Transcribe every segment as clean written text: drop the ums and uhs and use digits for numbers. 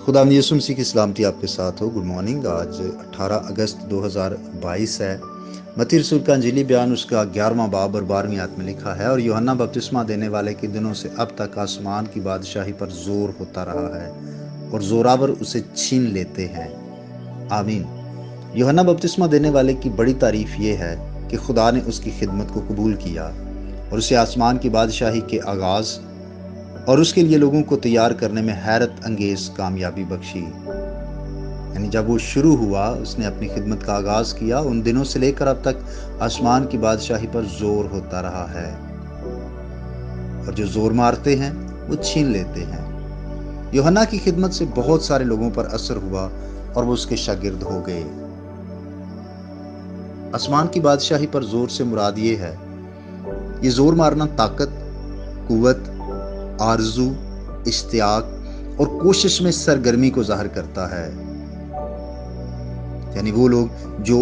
खुदा यीशु मसीह की सलामती आपके साथ हो। Good morning. आज 18 अगस्त 2022 है। मत्ती रसूल का अंजीली बयान उसका 11वां बाब और 12वीं आयत में लिखा है, और यूहन्ना बपतिस्मा देने वाले के दिनों से अब तक आसमान की बादशाही पर जोर होता रहा है और जोरावर उसे छीन लेते हैं। आमीन। यूहन्ना बपतिस्मा देने वाले की बड़ी तारीफ ये है कि खुदा ने उसकी खिदमत को कबूल किया और उसे आसमान की बादशाही के आगाज़ और उसके लिए लोगों को तैयार करने में हैरत अंगेज कामयाबी बख्शी। यानी जब वो शुरू हुआ, उसने अपनी खिदमत का आगाज़ किया, उन दिनों से लेकर अब तक आसमान की बादशाही पर जोर होता रहा है, और जो जोर मारते हैं वो छीन लेते हैं। यूहन्ना की खिदमत से बहुत सारे लोगों पर असर हुआ और वो उसके शागिर्द हो गए। आसमान की बादशाही पर जोर से मुराद ये है, ये जोर मारना ताकत, कुव्वत, आरजू, इश्तियाक और कोशिश में सरगर्मी को जाहिर करता है। यानी वो लोग जो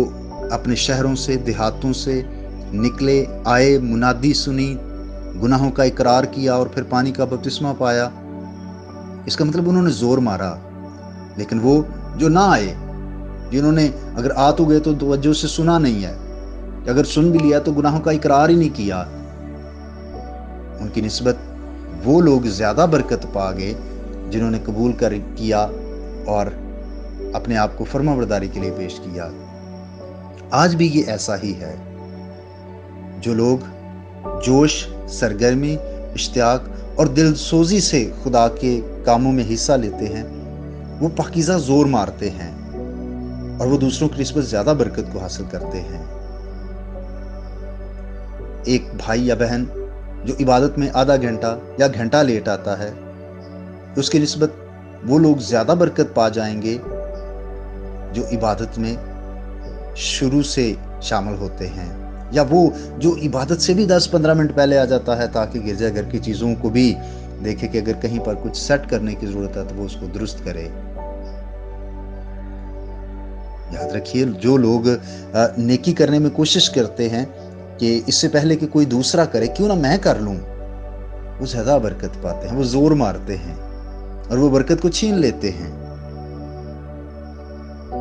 अपने शहरों से, देहातों से निकले आए, मुनादी सुनी, गुनाहों का इकरार किया और फिर पानी का बपतिस्मा पाया, इसका मतलब उन्होंने जोर मारा। लेकिन वो जो ना आए, जिन्होंने अगर आ तो गए तो तवज्जो से सुना नहीं है, अगर सुन भी लिया तो गुनाहों का इकरार ही नहीं किया, उनकी निस्बत वो लोग ज्यादा बरकत पा गए जिन्होंने कबूल किया और अपने आप को फर्माबरदारी के लिए पेश किया। आज भी ये ऐसा ही है। जो लोग जोश, सरगर्मी, इश्तियाक और दिलसोजी से खुदा के कामों में हिस्सा लेते हैं, वो पाकीज़ा जोर मारते हैं और वो दूसरों की निस्बत ज्यादा बरकत को हासिल करते हैं। एक भाई या बहन जो इबादत में आधा घंटा या घंटा लेट आता है, उसकी निस्बत वो लोग ज्यादा बरकत पा जाएंगे जो इबादत में शुरू से शामिल होते हैं, या वो जो इबादत से भी 10-15 मिनट पहले आ जाता है ताकि गिरजाघर की चीज़ों को भी देखे कि अगर कहीं पर कुछ सेट करने की ज़रूरत है तो वो उसको दुरुस्त करे। याद रखिए, जो लोग नेकी करने में कोशिश करते हैं कि इससे पहले कि कोई दूसरा करे, क्यों ना मैं कर लूं, वो ज्यादा बरकत पाते हैं। वो जोर मारते हैं और वो बरकत को छीन लेते हैं।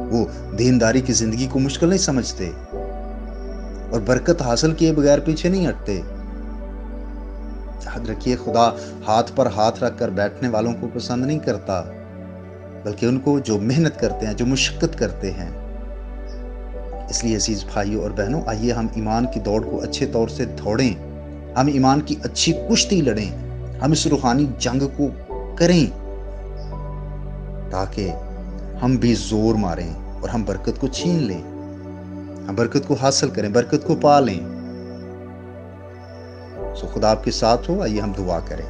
वो दीनदारी की जिंदगी को मुश्किल नहीं समझते और बरकत हासिल किए बगैर पीछे नहीं हटते। याद रखिए, खुदा हाथ पर हाथ रखकर बैठने वालों को पसंद नहीं करता, बल्कि उनको जो मेहनत करते हैं, जो मुशक्कत करते हैं। इसलिए अजीज भाइयों और बहनों, आइए हम ईमान की दौड़ को अच्छे तौर से दौड़ें, हम ईमान की अच्छी कुश्ती लड़ें, हम इस रूहानी जंग को करें ताकि हम भी जोर मारें और हम बरकत को छीन लें, हम बरकत को हासिल करें, बरकत को पा लें। सो खुदा आपके साथ हो। आइए हम दुआ करें।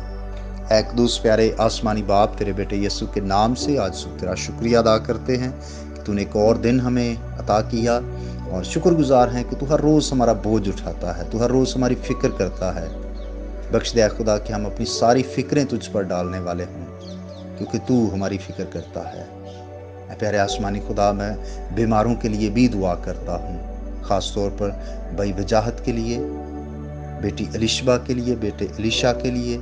ऐ क़ुद्दूस प्यारे आसमानी बाप, तेरे बेटे यीशु के नाम से आज तेरा शुक्रिया अदा करते हैं कि तूने एक और दिन हमें अता किया, और शुक्रगुजार हैं कि तू हर रोज़ हमारा बोझ उठाता है, तू हर रोज़ हमारी फिक्र करता है। बख्श दे खुदा कि हम अपनी सारी फिक्रें तुझ पर डालने वाले हों, क्योंकि तू हमारी फिक्र करता है। प्यारे आसमानी खुदा, मैं बीमारों के लिए भी दुआ करता हूँ, ख़ास तौर पर भाई वजाहत के लिए, बेटी अलिशबा के लिए, बेटे अलीशा के लिए,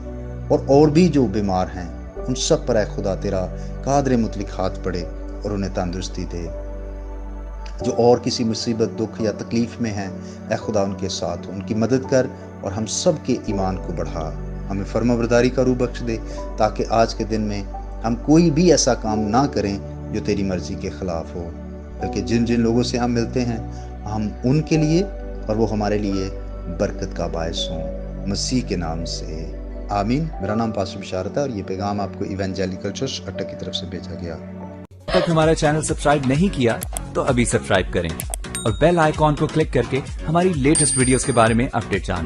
और भी जो बीमार हैं, उन सब पर ऐ खुदा तेरा कादर मुतलिक हाथ पड़े और उन्हें तंदुरुस्ती दे। जो और किसी मुसीबत, दुख या तकलीफ में हैं, ऐ खुदा उनके साथ उनकी मदद कर और हम सब के ईमान को बढ़ा। हमें फर्माबरदारी का रूह बख्श दे ताकि आज के दिन में हम कोई भी ऐसा काम ना करें जो तेरी मर्जी के खिलाफ हो, बल्कि जिन जिन लोगों से हम मिलते हैं हम उनके लिए और वो हमारे लिए बरकत का बायस हों, मसीह के नाम से आमीन। मेरा नाम पास्टर बिशारत है और ये पैगाम आपको इवेंजेलिकल चर्च अट्टक की तरफ से भेजा गया। तक हमारा चैनल सब्सक्राइब नहीं किया तो अभी सब्सक्राइब करें और बेल आइकॉन को क्लिक करके हमारी लेटेस्ट वीडियोस के बारे में अपडेट जानें।